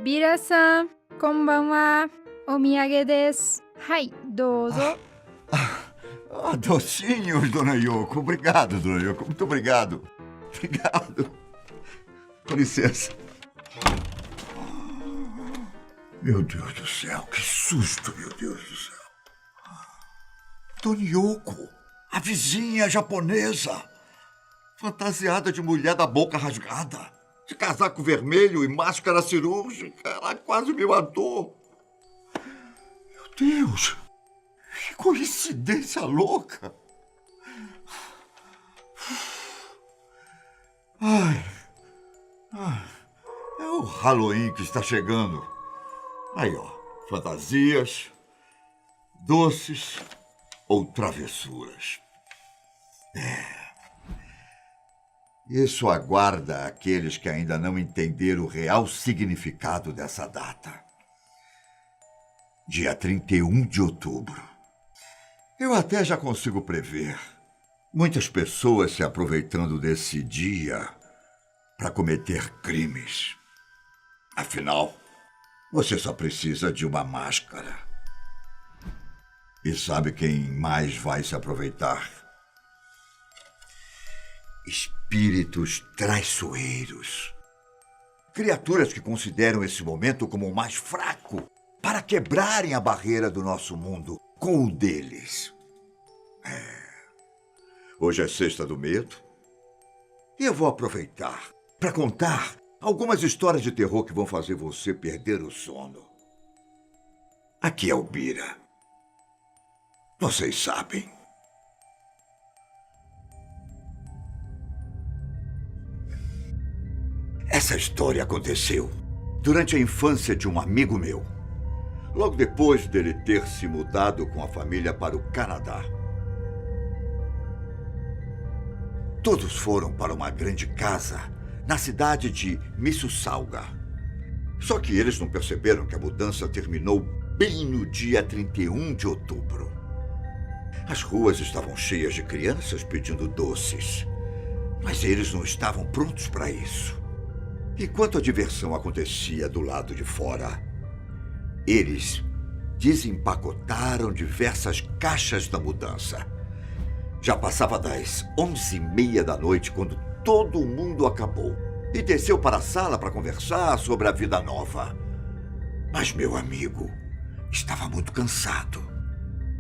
ビラさん、こんばんは。お土産です。はい、どうぞ。Docinhos, dona Yoko. Obrigado, dona Yoko. Muito obrigado. Obrigado. Com licença. Meu Deus do céu, que susto, meu Deus do céu. Dona Yoko, a vizinha japonesa, fantasiada de mulher da boca rasgada, de casaco vermelho e máscara cirúrgica. Ela quase me matou. Meu Deus, que coincidência louca. Ai, é o Halloween que está chegando. Aí, ó, fantasias, doces ou travessuras. Isso aguarda aqueles que ainda não entenderam o real significado dessa data. Dia 31 de outubro. Eu até já consigo prever muitas pessoas se aproveitando desse dia para cometer crimes. Afinal, você só precisa de uma máscara. E sabe quem mais vai se aproveitar? Espíritos traiçoeiros. Criaturas que consideram esse momento como o mais fraco para quebrarem a barreira do nosso mundo com o deles. Hoje é Sexta do Medo e eu vou aproveitar para contar algumas histórias de terror que vão fazer você perder o sono. Aqui é o Bira. Vocês sabem. Essa história aconteceu durante a infância de um amigo meu. Logo depois dele ter se mudado com a família para o Canadá. Todos foram para uma grande casa na cidade de Mississauga. Só que eles não perceberam que a mudança terminou bem no dia 31 de outubro. As ruas estavam cheias de crianças pedindo doces, mas eles não estavam prontos para isso. Enquanto a diversão acontecia do lado de fora, eles desempacotaram diversas caixas da mudança. Já passava das 11h30 da noite quando todo mundo acabou e desceu para a sala para conversar sobre a vida nova. Mas meu amigo estava muito cansado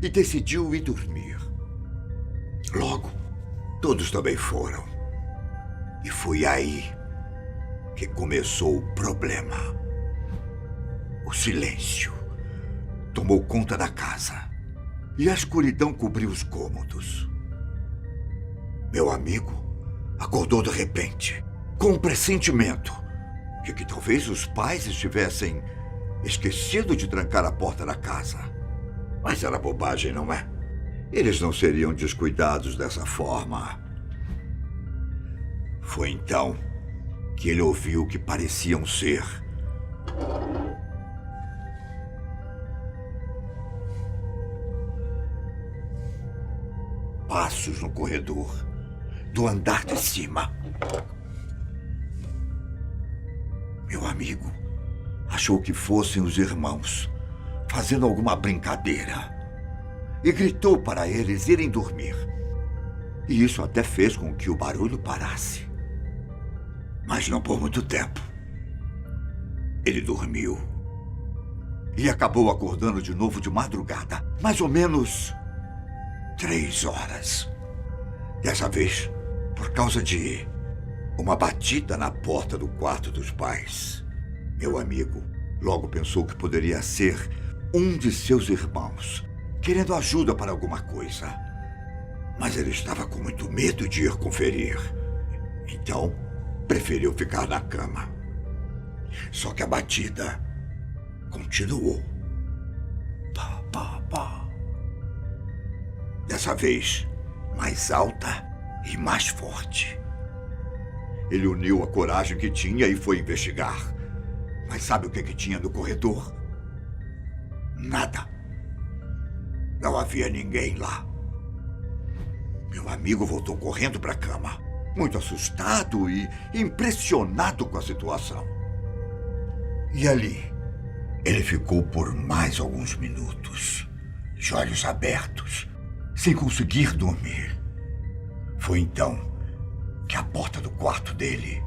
e decidiu ir dormir. Logo, todos também foram. E foi aí que começou o problema. O silêncio tomou conta da casa e a escuridão cobriu os cômodos. Meu amigo acordou de repente, com um pressentimento de que talvez os pais estivessem esquecido de trancar a porta da casa. Mas era bobagem, não é? Eles não seriam descuidados dessa forma. Foi então que ele ouviu o que pareciam ser passos no corredor do andar de cima. Meu amigo achou que fossem os irmãos fazendo alguma brincadeira e gritou para eles irem dormir. E isso até fez com que o barulho parasse. Mas não por muito tempo. Ele dormiu e acabou acordando de novo de madrugada, mais ou menos 3 horas. Dessa vez, por causa de uma batida na porta do quarto dos pais. Meu amigo logo pensou que poderia ser um de seus irmãos, querendo ajuda para alguma coisa. Mas ele estava com muito medo de ir conferir. Então, preferiu ficar na cama. Só que a batida continuou. Pá, pá, pá. Dessa vez, mais alta e mais forte. Ele uniu a coragem que tinha e foi investigar. Mas sabe o que tinha no corredor? Nada. Não havia ninguém lá. Meu amigo voltou correndo para a cama, muito assustado e impressionado com a situação. E ali, ele ficou por mais alguns minutos, de olhos abertos, sem conseguir dormir. Foi então que a porta do quarto dele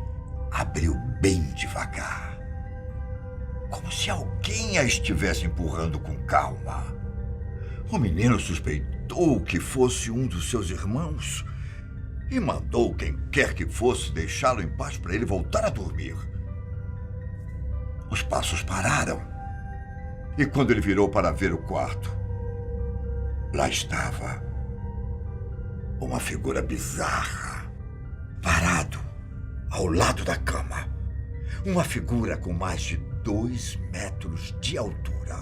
abriu bem devagar, como se alguém a estivesse empurrando com calma. O menino suspeitou que fosse um dos seus irmãos e mandou quem quer que fosse deixá-lo em paz para ele voltar a dormir. Os passos pararam e quando ele virou para ver o quarto, lá estava uma figura bizarra, parado ao lado da cama. Uma figura com mais de 2 metros de altura.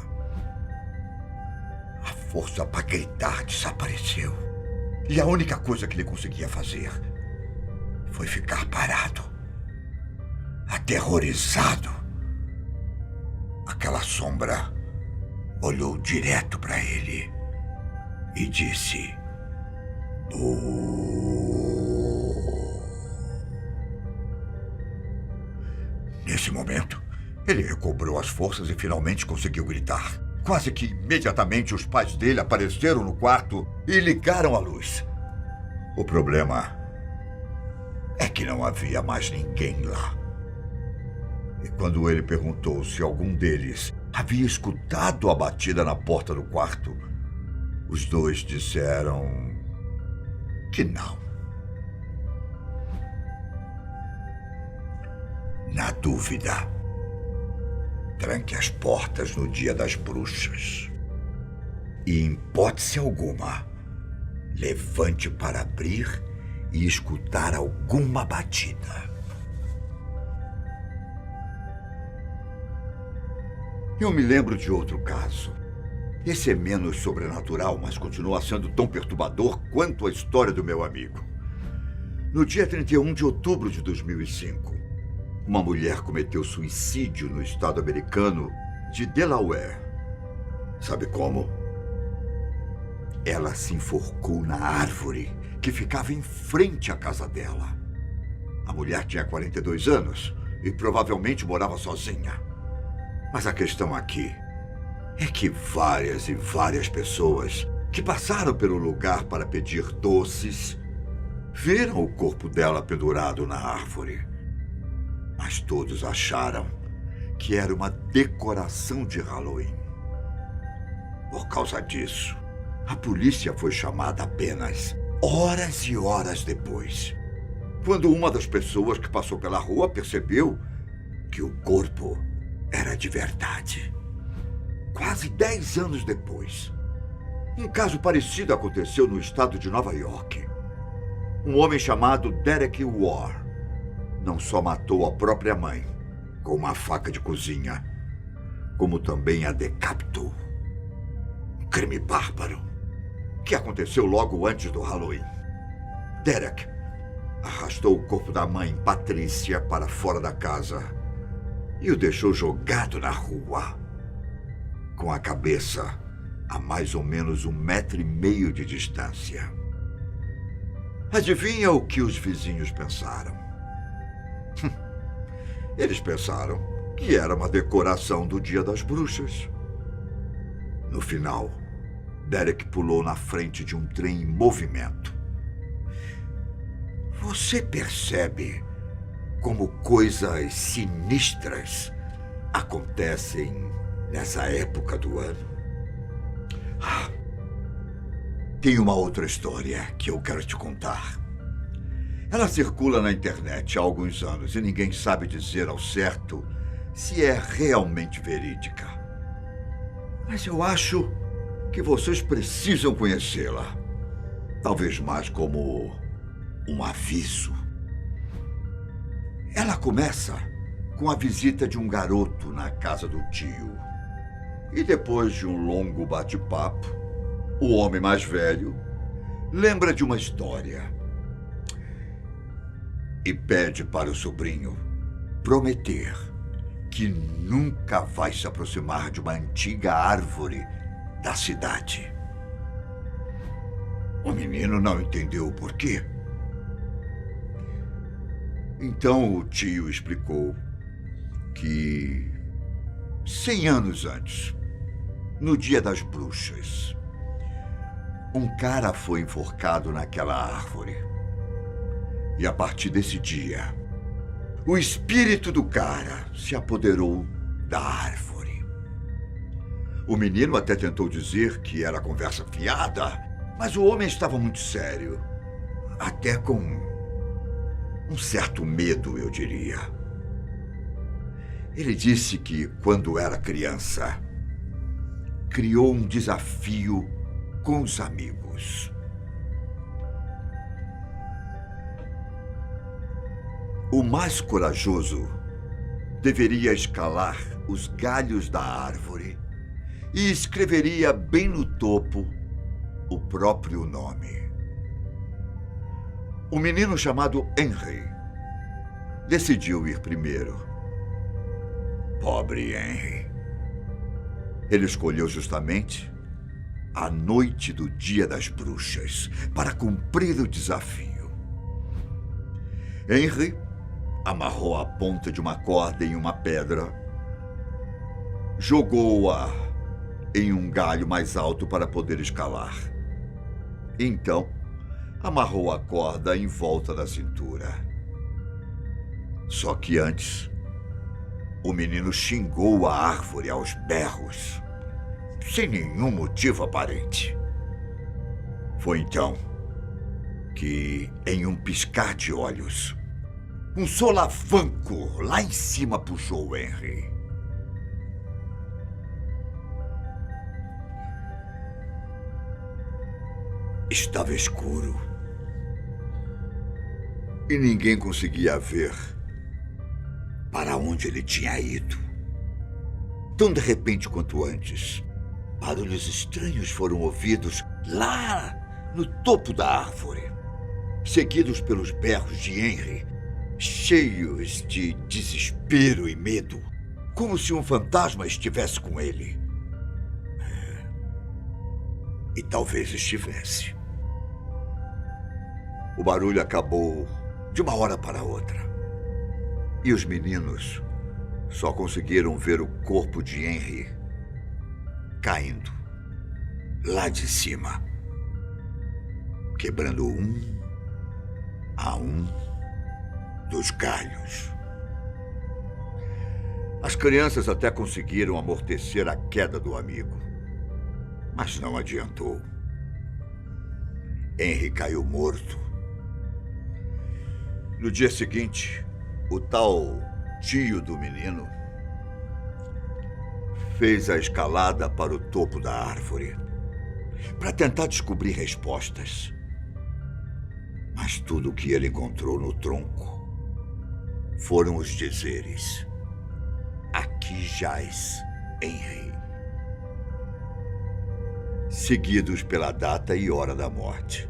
A força para gritar desapareceu. E a única coisa que ele conseguia fazer foi ficar parado, aterrorizado. Aquela sombra olhou direto para ele e disse: "Boo". Nesse momento, ele recobrou as forças e finalmente conseguiu gritar. Quase que imediatamente os pais dele apareceram no quarto e ligaram a luz. O problema é que não havia mais ninguém lá. E quando ele perguntou se algum deles havia escutado a batida na porta do quarto, os dois disseram que não. Na dúvida, tranque as portas no Dia das Bruxas. E, em hipótese alguma, levante para abrir e escutar alguma batida. Eu me lembro de outro caso. Esse é menos sobrenatural, mas continua sendo tão perturbador quanto a história do meu amigo. No dia 31 de outubro de 2005, uma mulher cometeu suicídio no estado americano de Delaware. Sabe como? Ela se enforcou na árvore que ficava em frente à casa dela. A mulher tinha 42 anos e provavelmente morava sozinha. Mas a questão aqui é que várias e várias pessoas que passaram pelo lugar para pedir doces viram o corpo dela pendurado na árvore. Mas todos acharam que era uma decoração de Halloween. Por causa disso, a polícia foi chamada apenas horas e horas depois, quando uma das pessoas que passou pela rua percebeu que o corpo era de verdade. Quase 10 anos depois, um caso parecido aconteceu no estado de Nova York. Um homem chamado Derek Warr não só matou a própria mãe com uma faca de cozinha, como também a decapitou. Um crime bárbaro que aconteceu logo antes do Halloween. Derek arrastou o corpo da mãe, Patrícia, para fora da casa e o deixou jogado na rua, com a cabeça a mais ou menos 1,5 metros de distância. Adivinha o que os vizinhos pensaram? Eles pensaram que era uma decoração do Dia das Bruxas. No final, Derek pulou na frente de um trem em movimento. Você percebe como coisas sinistras acontecem nessa época do ano? Tem uma outra história que eu quero te contar. Ela circula na internet há alguns anos e ninguém sabe dizer ao certo se é realmente verídica. Mas eu acho que vocês precisam conhecê-la. Talvez mais como um aviso. Ela começa com a visita de um garoto na casa do tio. E depois de um longo bate-papo, o homem mais velho lembra de uma história e pede para o sobrinho prometer que nunca vai se aproximar de uma antiga árvore da cidade. O menino não entendeu o porquê. Então o tio explicou que 100 anos antes, no Dia das Bruxas, um cara foi enforcado naquela árvore. E a partir desse dia, o espírito do cara se apoderou da árvore. O menino até tentou dizer que era conversa fiada, mas o homem estava muito sério. Até com um certo medo, eu diria. Ele disse que, quando era criança, criou um desafio com os amigos. O mais corajoso deveria escalar os galhos da árvore e escreveria bem no topo o próprio nome. O menino chamado Henry decidiu ir primeiro. Pobre Henry. Ele escolheu justamente a noite do Dia das Bruxas para cumprir o desafio. Henry amarrou a ponta de uma corda em uma pedra, jogou-a em um galho mais alto para poder escalar. Então, amarrou a corda em volta da cintura. Só que antes, o menino xingou a árvore aos berros, sem nenhum motivo aparente. Foi então que, em um piscar de olhos, um solavanco lá em cima puxou Henry. Estava escuro e ninguém conseguia ver para onde ele tinha ido. Tão de repente quanto antes, barulhos estranhos foram ouvidos lá no topo da árvore, seguidos pelos berros de Henry, cheios de desespero e medo, como se um fantasma estivesse com ele. E talvez estivesse. O barulho acabou de uma hora para outra. E os meninos só conseguiram ver o corpo de Henry caindo lá de cima, quebrando um a um dos galhos. As crianças até conseguiram amortecer a queda do amigo, mas não adiantou. Henry caiu morto. No dia seguinte, o tal tio do menino fez a escalada para o topo da árvore para tentar descobrir respostas. Mas tudo o que ele encontrou no tronco foram os dizeres: "Aqui jaz Henry", seguidos pela data e hora da morte.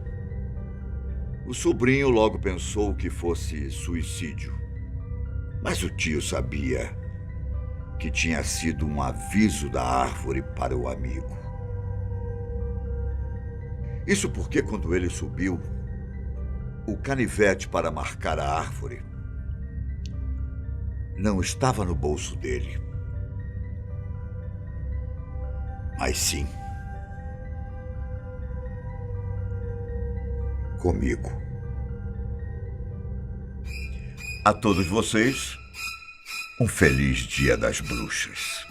O sobrinho logo pensou que fosse suicídio, mas o tio sabia que tinha sido um aviso da árvore para o amigo. Isso porque, quando ele subiu, o canivete para marcar a árvore não estava no bolso dele, mas sim comigo. A todos vocês, um feliz Dia das Bruxas.